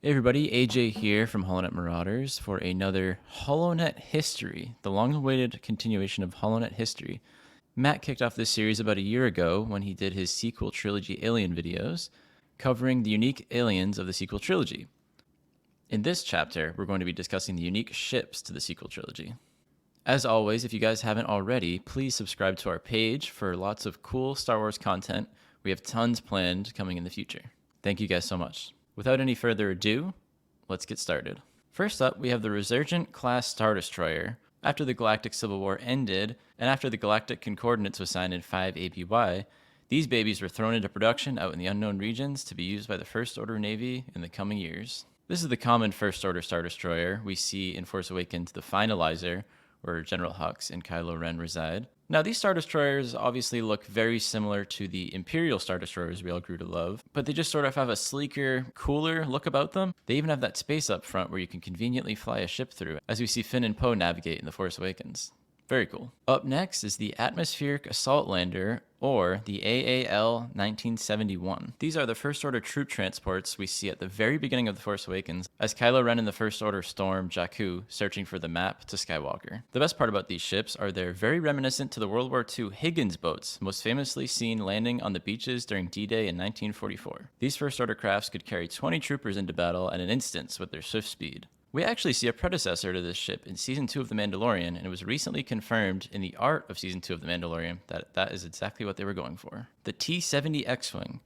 Hey everybody, AJ here from HoloNet Marauders for another HoloNet History, the long-awaited continuation of HoloNet History. Matt kicked off this series about a year ago when he did his sequel trilogy Alien videos, covering the unique aliens of the sequel trilogy. In this chapter, we're going to be discussing the unique ships to the sequel trilogy. As always, if you guys haven't already, please subscribe to our page for lots of cool Star Wars content. We have tons planned coming in the future. Thank you guys so much. Without any further ado, let's get started. First up, we have the Resurgent class Star Destroyer. After the Galactic Civil War ended, and after the Galactic Concordance was signed in 5 ABY, these babies were thrown into production out in the unknown regions to be used by the First Order Navy in the coming years. This is the common First Order Star Destroyer we see in Force Awakens the Finalizer, where General Hux and Kylo Ren reside. Now, these Star Destroyers obviously look very similar to the Imperial Star Destroyers we all grew to love, but they just sort of have a sleeker, cooler look about them. They even have that space up front where you can conveniently fly a ship through, as we see Finn and Poe navigate in The Force Awakens. Very cool. Up next is the Atmospheric Assault Lander, or the AAL 1971. These are the First Order troop transports we see at the very beginning of The Force Awakens, as Kylo Ren and the First Order storm Jakku, searching for the map to Skywalker. The best part about these ships are they're very reminiscent to the World War II Higgins boats, most famously seen landing on the beaches during D-Day in 1944. These First Order crafts could carry 20 troopers into battle at an instance with their swift speed. We actually see a predecessor to this ship in Season 2 of The Mandalorian, and it was recently confirmed in the art of Season 2 of The Mandalorian that that is exactly what they were going for. The T-70 X-Wing.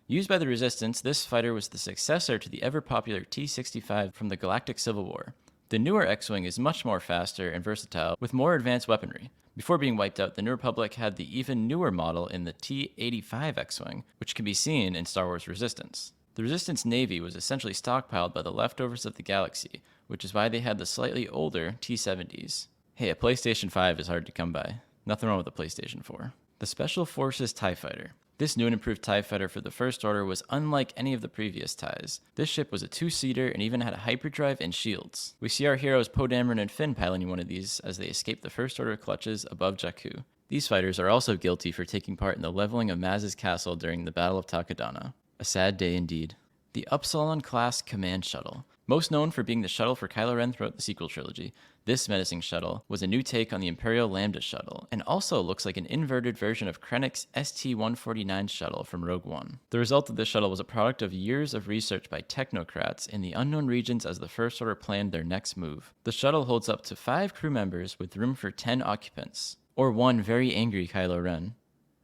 Used by the Resistance, this fighter was the successor to the ever-popular T-65 from the Galactic Civil War. The newer X-Wing is much more faster and versatile, with more advanced weaponry. Before being wiped out, the New Republic had the even newer model in the T-85 X-Wing, which can be seen in Star Wars Resistance. The Resistance Navy was essentially stockpiled by the leftovers of the galaxy, which is why they had the slightly older T-70s. Hey, a PlayStation 5 is hard to come by. Nothing wrong with a PlayStation 4. The Special Forces TIE Fighter. This new and improved TIE Fighter for the First Order was unlike any of the previous TIEs. This ship was a two-seater and even had a hyperdrive and shields. We see our heroes Poe Dameron and Finn piloting one of these as they escape the First Order clutches above Jakku. These fighters are also guilty for taking part in the leveling of Maz's castle during the Battle of Takodana. A sad day indeed. The Upsilon-class Command Shuttle. Most known for being the shuttle for Kylo Ren throughout the sequel trilogy, this menacing shuttle was a new take on the Imperial Lambda shuttle, and also looks like an inverted version of Krennic's ST-149 shuttle from Rogue One. The result of this shuttle was a product of years of research by technocrats in the unknown regions as the First Order planned their next move. The shuttle holds up to 5 crew members with room for 10 occupants, or one very angry Kylo Ren.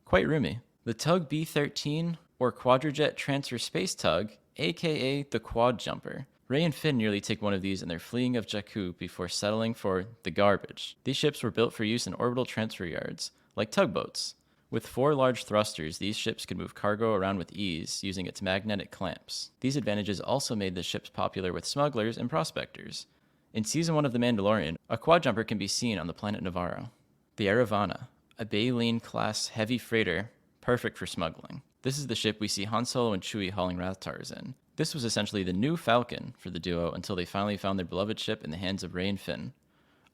Quite roomy. The Tug B-13, or Quadrajet Transfer Space Tug, aka the Quad Jumper. Rey and Finn nearly take one of these in their fleeing of Jakku before settling for the garbage. These ships were built for use in orbital transfer yards, like tugboats. With 4 large thrusters, these ships could move cargo around with ease using its magnetic clamps. These advantages also made the ships popular with smugglers and prospectors. In Season 1 of The Mandalorian, a quad jumper can be seen on the planet Navarro. The Eravana, a Baleen-class heavy freighter, perfect for smuggling. This is the ship we see Han Solo and Chewie hauling Rathars in. This was essentially the new Falcon for the duo until they finally found their beloved ship in the hands of Rey and Finn.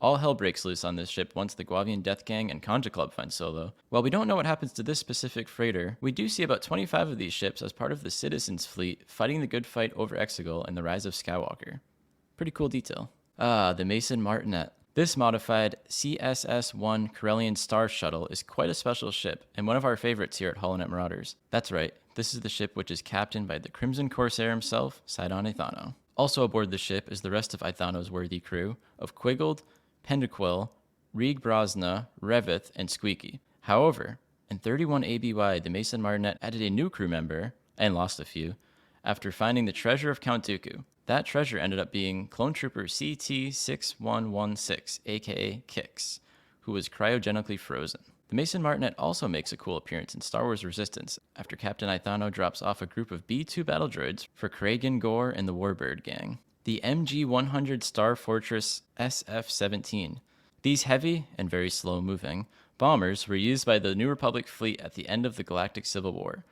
All hell breaks loose on this ship once the Guavian Death Gang and Conja Club find Solo. While we don't know what happens to this specific freighter, we do see about 25 of these ships as part of the Citizens Fleet fighting the good fight over Exegol and the rise of Skywalker. Pretty cool detail. The Mason Martinet. This modified CSS-1 Corellian Star Shuttle is quite a special ship, and one of our favorites here at HoloNet Marauders. That's right, this is the ship which is captained by the Crimson Corsair himself, Sidon Aethano. Also aboard the ship is the rest of Aethano's worthy crew of Quiggled, Pendaquil, Reeg Brosna, Revith, and Squeaky. However, in 31 ABY, the Mason Martinet added a new crew member, and lost a few, after finding the treasure of Count Dooku. That treasure ended up being Clone Trooper CT-6116, aka Kix, who was cryogenically frozen. The Mason Martinet also makes a cool appearance in Star Wars Resistance after Captain Aethano drops off a group of B-2 battle droids for Kragan Gore and the Warbird gang. The MG-100 Star Fortress SF-17. These heavy and very slow-moving bombers were used by the New Republic fleet at the end of the Galactic Civil War.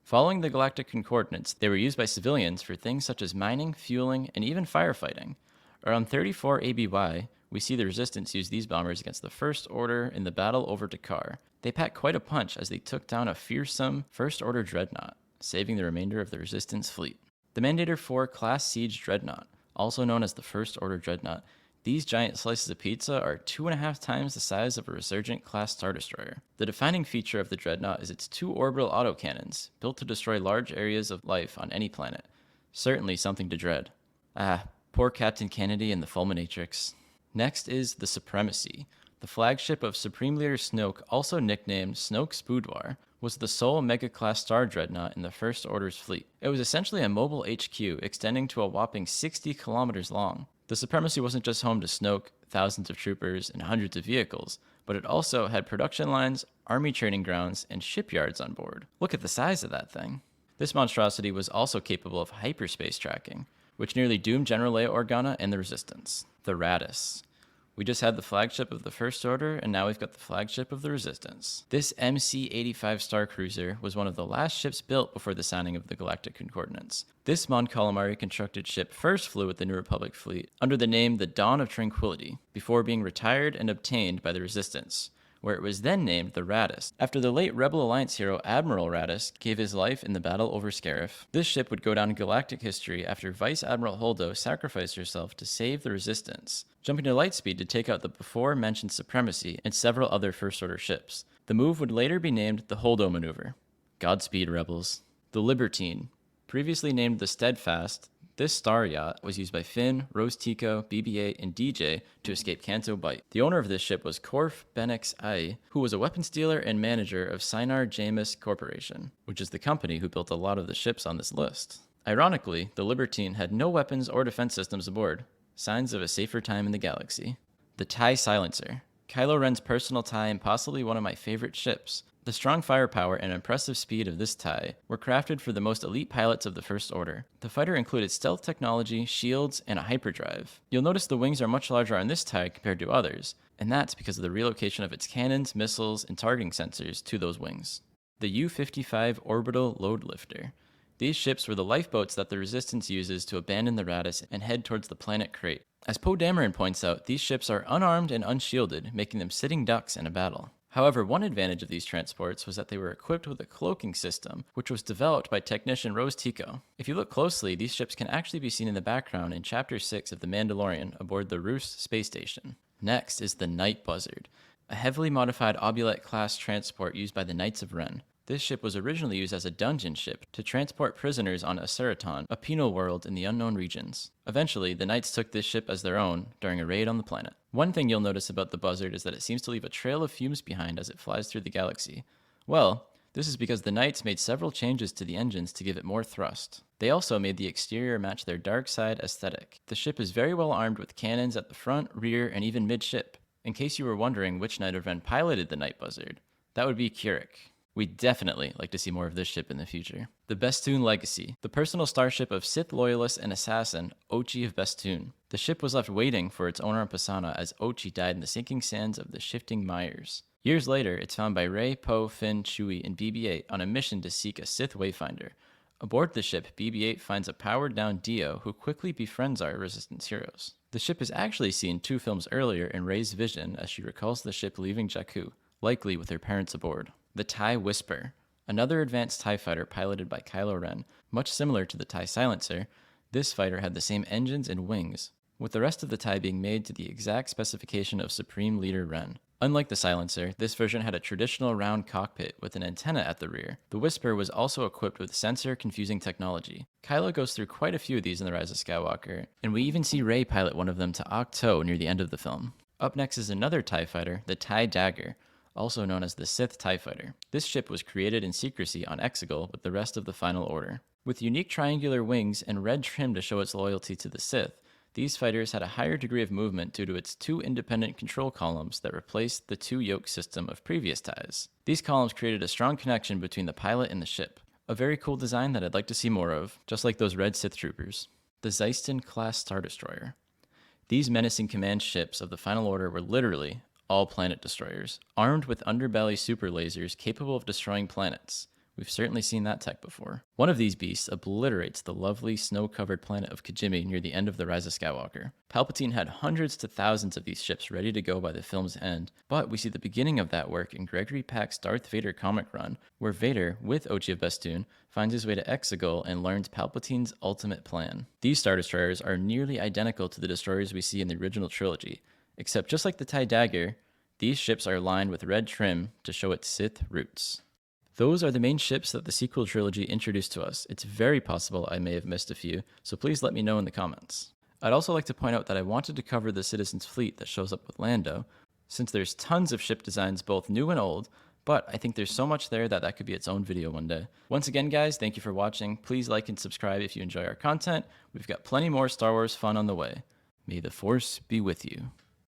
Following the Galactic Concordance, they were used by civilians for things such as mining, fueling, and even firefighting. Around 34 ABY, we see the Resistance use these bombers against the First Order in the battle over Dakar. They packed quite a punch as they took down a fearsome First Order dreadnought, saving the remainder of the Resistance fleet. The Mandator IV Class Siege Dreadnought, also known as the First Order Dreadnought. These giant slices of pizza are 2.5 times the size of a Resurgent class Star Destroyer. The defining feature of the Dreadnought is its 2 orbital autocannons, built to destroy large areas of life on any planet. Certainly something to dread. Poor Captain Kennedy and the Fulminatrix. Next is the Supremacy. The flagship of Supreme Leader Snoke, also nicknamed Snoke's Boudoir, was the sole Mega-class Star Dreadnought in the First Order's fleet. It was essentially a mobile HQ extending to a whopping 60 kilometers long. The Supremacy wasn't just home to Snoke, thousands of troopers, and hundreds of vehicles, but it also had production lines, army training grounds, and shipyards on board. Look at the size of that thing. This monstrosity was also capable of hyperspace tracking, which nearly doomed General Leia Organa and the Resistance. The Raddus. We just had the flagship of the First Order, and now we've got the flagship of the Resistance. This MC-85 Star Cruiser was one of the last ships built before the signing of the Galactic Concordance. This Mon Calamari constructed ship first flew with the New Republic fleet under the name the Dawn of Tranquility, before being retired and obtained by the Resistance, where it was then named the Raddus, after the late Rebel Alliance hero Admiral Raddus gave his life in the battle over Scarif. This ship would go down in galactic history after Vice Admiral Holdo sacrificed herself to save the Resistance, jumping to lightspeed to take out the before-mentioned Supremacy and several other First Order ships. The move would later be named the Holdo Maneuver. Godspeed, Rebels. The Libertine. Previously named the Steadfast, this star yacht was used by Finn, Rose Tico, BB-8, and DJ to escape Canto Bight. The owner of this ship was Korf Benex Ai, who was a weapons dealer and manager of Sinar Jamis Corporation, which is the company who built a lot of the ships on this list. Ironically, the Libertine had no weapons or defense systems aboard, signs of a safer time in the galaxy. The TIE Silencer. Kylo Ren's personal TIE and possibly one of my favorite ships. The strong firepower and impressive speed of this TIE were crafted for the most elite pilots of the First Order. The fighter included stealth technology, shields, and a hyperdrive. You'll notice the wings are much larger on this TIE compared to others, and that's because of the relocation of its cannons, missiles, and targeting sensors to those wings. The U-55 Orbital Load Lifter. These ships were the lifeboats that the Resistance uses to abandon the Raddus and head towards the planet Crate. As Poe Dameron points out, these ships are unarmed and unshielded, making them sitting ducks in a battle. However, one advantage of these transports was that they were equipped with a cloaking system, which was developed by technician Rose Tico. If you look closely, these ships can actually be seen in the background in Chapter 6 of The Mandalorian aboard the Roos space station. Next is the Night Buzzard, a heavily modified Obulette-class transport used by the Knights of Ren. This ship was originally used as a dungeon ship to transport prisoners on Aceraton, a penal world in the unknown regions. Eventually, the Knights took this ship as their own during a raid on the planet. One thing you'll notice about the Buzzard is that it seems to leave a trail of fumes behind as it flies through the galaxy. Well, this is because the Knights made several changes to the engines to give it more thrust. They also made the exterior match their dark side aesthetic. The ship is very well armed with cannons at the front, rear, and even midship. In case you were wondering which Knight of Ren piloted the Night Buzzard, that would be Kirik. We'd definitely like to see more of this ship in the future. The Bestoon Legacy, the personal starship of Sith loyalist and assassin Ochi of Bestoon. The ship was left waiting for its owner on Pasaana as Ochi died in the sinking sands of the Shifting Mires. Years later, it's found by Rey, Poe, Finn, Chewie, and BB-8 on a mission to seek a Sith wayfinder. Aboard the ship, BB-8 finds a powered-down Dio who quickly befriends our Resistance heroes. The ship is actually seen 2 films earlier in Rey's vision as she recalls the ship leaving Jakku, likely with her parents aboard. The TIE Whisper, another advanced TIE fighter piloted by Kylo Ren. Much similar to the TIE Silencer, this fighter had the same engines and wings, with the rest of the TIE being made to the exact specification of Supreme Leader Ren. Unlike the Silencer, this version had a traditional round cockpit with an antenna at the rear. The Whisper was also equipped with sensor-confusing technology. Kylo goes through quite a few of these in The Rise of Skywalker, and we even see Rey pilot one of them to Ahch-To near the end of the film. Up next is another TIE fighter, the TIE Dagger, also known as the Sith TIE Fighter. This ship was created in secrecy on Exegol with the rest of the Final Order. With unique triangular wings and red trim to show its loyalty to the Sith, these fighters had a higher degree of movement due to its 2 independent control columns that replaced the 2-yoke system of previous TIEs. These columns created a strong connection between the pilot and the ship. A very cool design that I'd like to see more of, just like those red Sith troopers. The Zeiston-class Star Destroyer. These menacing command ships of the Final Order were literally all planet destroyers, armed with underbelly super lasers capable of destroying planets. We've certainly seen that tech before. One of these beasts obliterates the lovely snow-covered planet of Kijimi near the end of The Rise of Skywalker. Palpatine had hundreds to thousands of these ships ready to go by the film's end, but we see the beginning of that work in Gregory Peck's Darth Vader comic run, where Vader, with Ochi of Bestoon, finds his way to Exegol and learns Palpatine's ultimate plan. These Star Destroyers are nearly identical to the destroyers we see in the original trilogy, except just like the TIE Dagger, these ships are lined with red trim to show its Sith roots. Those are the main ships that the sequel trilogy introduced to us. It's very possible I may have missed a few, so please let me know in the comments. I'd also like to point out that I wanted to cover the Citizen's fleet that shows up with Lando, since there's tons of ship designs both new and old, but I think there's so much there that could be its own video one day. Once again guys, thank you for watching. Please like and subscribe if you enjoy our content. We've got plenty more Star Wars fun on the way. May the Force be with you.